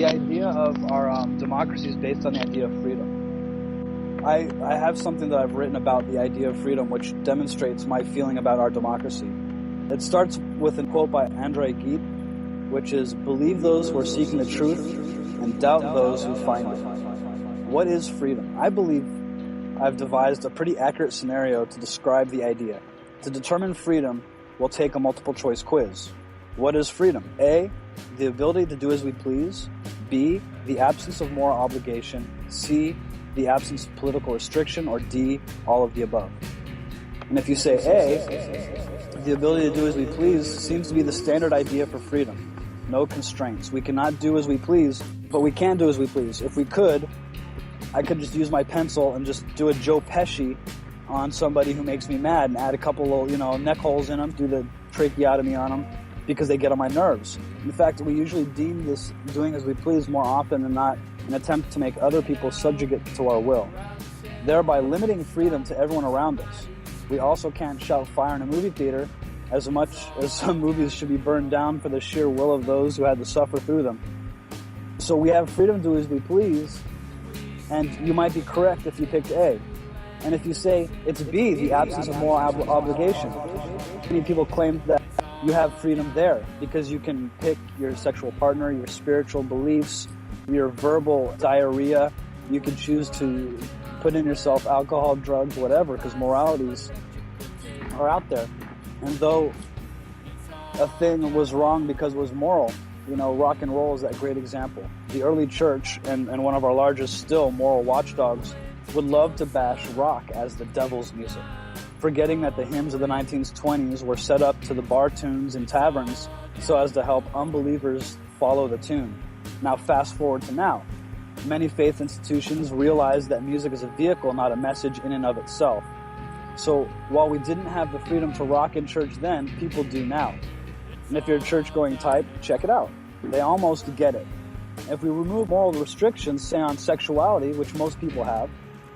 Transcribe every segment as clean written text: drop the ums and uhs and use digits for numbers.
The idea of our democracy is based on the idea of freedom. I have something that I've written about the idea of freedom, which demonstrates my feeling about our democracy. It starts with a quote by Andrei Gide, which is, "Believe those who are seeking the truth and doubt those who find it." What is freedom? I believe I've devised a pretty accurate scenario to describe the idea. To determine freedom, we'll take a multiple choice quiz. What is freedom? A, the ability to do as we please. B, the absence of moral obligation. C, the absence of political restriction. Or D, all of the above. And if you say A, the ability to do as we please seems to be the standard idea for freedom. No constraints. We cannot do as we please, but we can do as we please. If we could, I could just use my pencil and just do a Joe Pesci on somebody who makes me mad and add a couple of, neck holes in them, do the tracheotomy on them, because they get on my nerves. In fact, we usually deem this doing as we please more often than not an attempt to make other people subjugate to our will, thereby limiting freedom to everyone around us. We also can't shout fire in a movie theater, as much as some movies should be burned down for the sheer will of those who had to suffer through them. So we have freedom to do as we please, and you might be correct if you picked A. And if you say it's B, the absence of moral obligation, many people claim that you have freedom there because you can pick your sexual partner, your spiritual beliefs, your verbal diarrhea. You can choose to put in yourself alcohol, drugs, whatever, because moralities are out there. And though a thing was wrong because it was moral, rock and roll is that great example. The early church and one of our largest still moral watchdogs would love to bash rock as the devil's music, forgetting that the hymns of the 1920s were set up to the bar tunes in taverns so as to help unbelievers follow the tune. Now fast forward to now. Many faith institutions realize that music is a vehicle, not a message in and of itself. So while we didn't have the freedom to rock in church then, people do now. And if you're a church-going type, check it out. They almost get it. If we remove moral restrictions, say on sexuality, which most people have,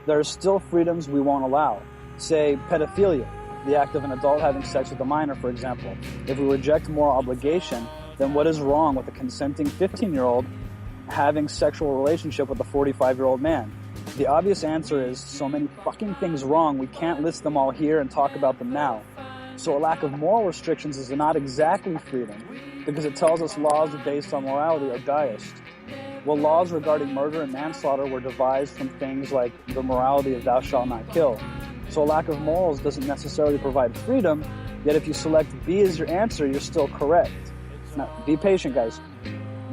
there are still freedoms we won't allow. Say pedophilia, the act of an adult having sex with a minor, for example. If we reject moral obligation, then what is wrong with a consenting 15-year-old having sexual relationship with a 45-year-old man? The obvious answer is so many fucking things wrong, we can't list them all here and talk about them now. So a lack of moral restrictions is not exactly freedom, because it tells us laws based on morality are biased. Well, laws regarding murder and manslaughter were devised from things like the morality of thou shalt not kill. So a lack of morals doesn't necessarily provide freedom, yet if you select B as your answer, you're still correct. Now, be patient, guys.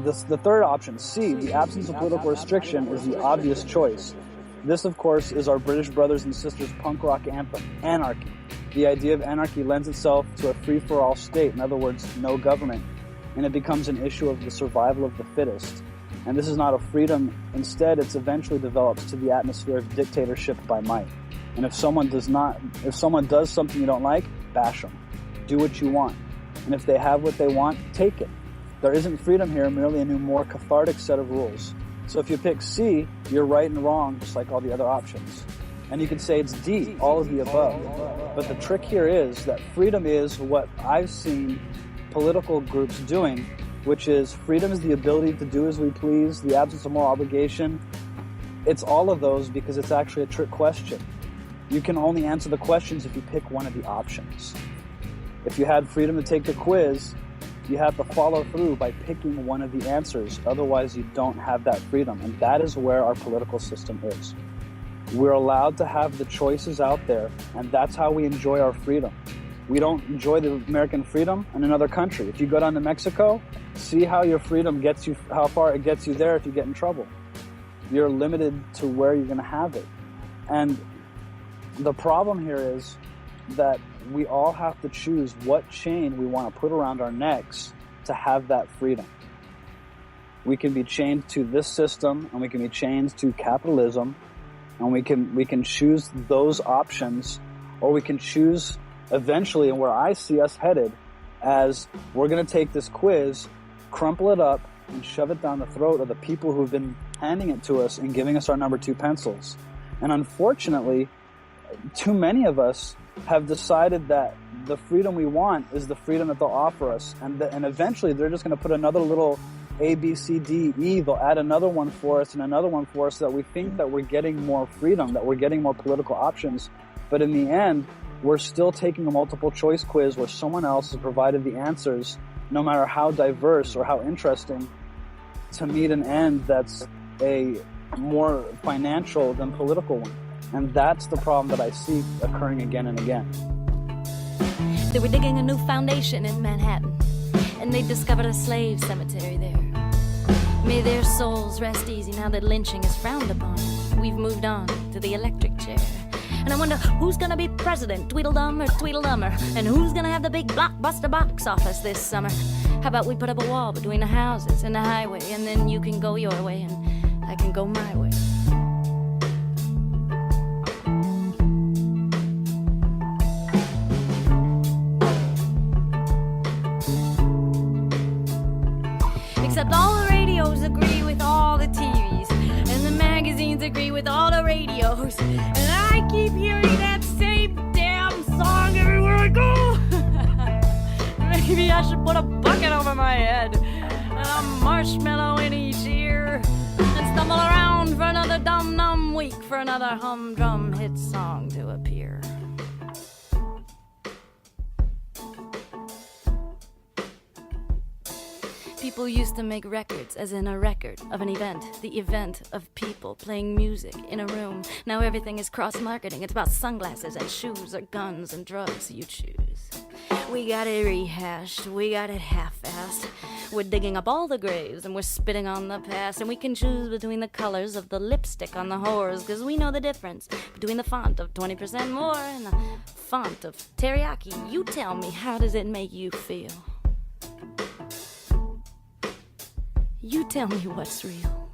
The third option, C, the absence of political restriction, is the obvious choice. This, of course, is our British brothers and sisters punk rock anthem, anarchy. The idea of anarchy lends itself to a free-for-all state, in other words, no government, and it becomes an issue of the survival of the fittest. And this is not a freedom. Instead, it's eventually develops to the atmosphere of dictatorship by might. And if someone does something you don't like, bash them. Do what you want. And if they have what they want, take it. There isn't freedom here, merely a new, more cathartic set of rules. So if you pick C, you're right and wrong, just like all the other options. And you could say it's D, all of the above. But the trick here is that freedom is what I've seen political groups doing, which is freedom is the ability to do as we please, the absence of moral obligation. It's all of those because it's actually a trick question. You can only answer the questions if you pick one of the options. If you had freedom to take the quiz, you have to follow through by picking one of the answers. Otherwise, you don't have that freedom. And that is where our political system is. We're allowed to have the choices out there, and that's how we enjoy our freedom. We don't enjoy the American freedom in another country. If you go down to Mexico, see how your freedom gets you, how far it gets you there if you get in trouble. You're limited to where you're going to have it. And the problem here is that we all have to choose what chain we want to put around our necks to have that freedom. We can be chained to this system, and we can be chained to capitalism, and we can choose those options, or we can choose eventually, and where I see us headed, as we're going to take this quiz, crumple it up, and shove it down the throat of the people who've been handing it to us and giving us our number 2 pencils. And unfortunately, too many of us have decided that the freedom we want is the freedom that they'll offer us, and eventually they're just going to put another little A, B, C, D, E. They'll add another one for us and another one for us so that we think that we're getting more freedom, that we're getting more political options. But in the end, we're still taking a multiple choice quiz where someone else has provided the answers, no matter how diverse or how interesting, to meet an end that's a more financial than political one. And that's the problem that I see occurring again and again. They were digging a new foundation in Manhattan, and they discovered a slave cemetery there. May their souls rest easy now that lynching is frowned upon. We've moved on to the electric chair. And I wonder who's gonna be president, Tweedledum or Tweedledummer, and who's gonna have the big blockbuster box office this summer. How about we put up a wall between the houses and the highway, and then you can go your way and I can go my way. Except all the radios agree with all the TVs, and the magazines agree with all the radios, and I keep hearing that same damn song everywhere I go. Maybe I should put a bucket over my head and a marshmallow in each ear and stumble around for another dum-dum week for another humdrum hit song to appear. People used to make records as in a record of an event, the event of people playing music in a room. Now everything is cross-marketing. It's about sunglasses and shoes or guns and drugs, you choose. We got it rehashed, we got it half-assed. We're digging up all the graves and we're spitting on the past, and we can choose between the colors of the lipstick on the whores, cause we know the difference between the font of 20% more and the font of teriyaki. You tell me, how does it make you feel? You tell me what's real.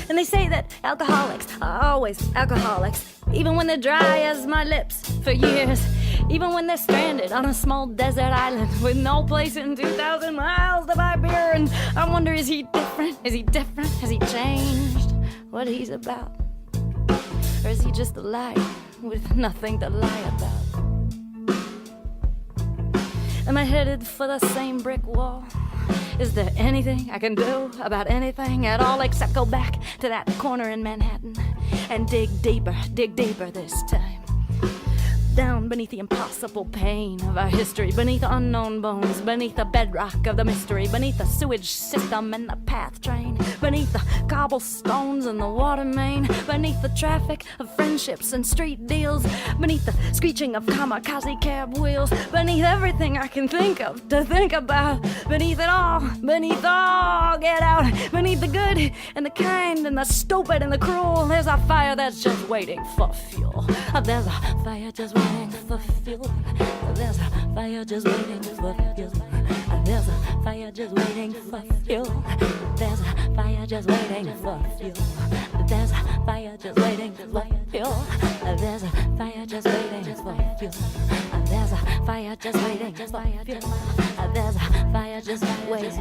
And they say that alcoholics are always alcoholics, even when they're dry as my lips for years, even when they're stranded on a small desert island with no place in 2,000 miles to buy beer. And I wonder, is he different? Is he different? Has he changed what he's about? Or is he just a liar with nothing to lie about? Am I headed for the same brick wall? Is there anything I can do about anything at all except go back to that corner in Manhattan and dig deeper this time? Down beneath the impossible pain of our history, beneath unknown bones, beneath the bedrock of the mystery, beneath the sewage system and the path train, beneath the cobblestones and the water main, beneath the traffic of friendships and street deals, beneath the screeching of kamikaze cab wheels, beneath everything I can think of to think about, beneath it all, get out, beneath the good and the kind and the stupid and the cruel, there's a fire that's just waiting for fuel. There's a fire just waiting for fuel. There's a fire just waiting for fuel. There's a fire just waiting for fuel. There's a fire just waiting for fuel. There's a fire just waiting for fuel. There's a fire just waiting for fuel. There's a fire just waiting for fuel. There's a fire just waiting.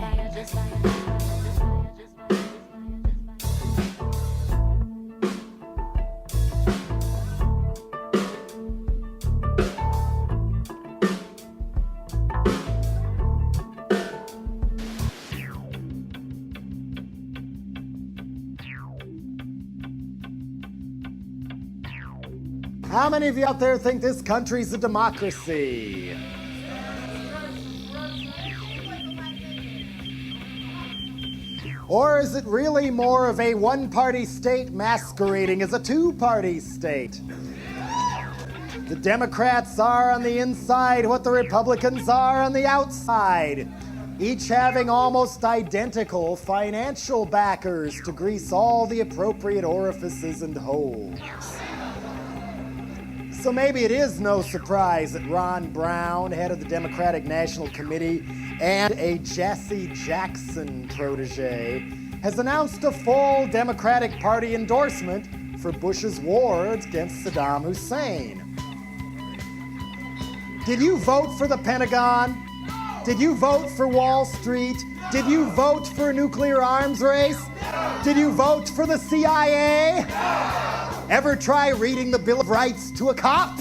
How many of you out there think this country's a democracy? Or is it really more of a one-party state masquerading as a two-party state? The Democrats are on the inside what the Republicans are on the outside, each having almost identical financial backers to grease all the appropriate orifices and holes. So maybe it is no surprise that Ron Brown, head of the Democratic National Committee and a Jesse Jackson protege, has announced a full Democratic Party endorsement for Bush's war against Saddam Hussein. Did you vote for the Pentagon? Did you vote for Wall Street? Did you vote for a nuclear arms race? Did you vote for the CIA? Ever try reading the Bill of Rights to a cop?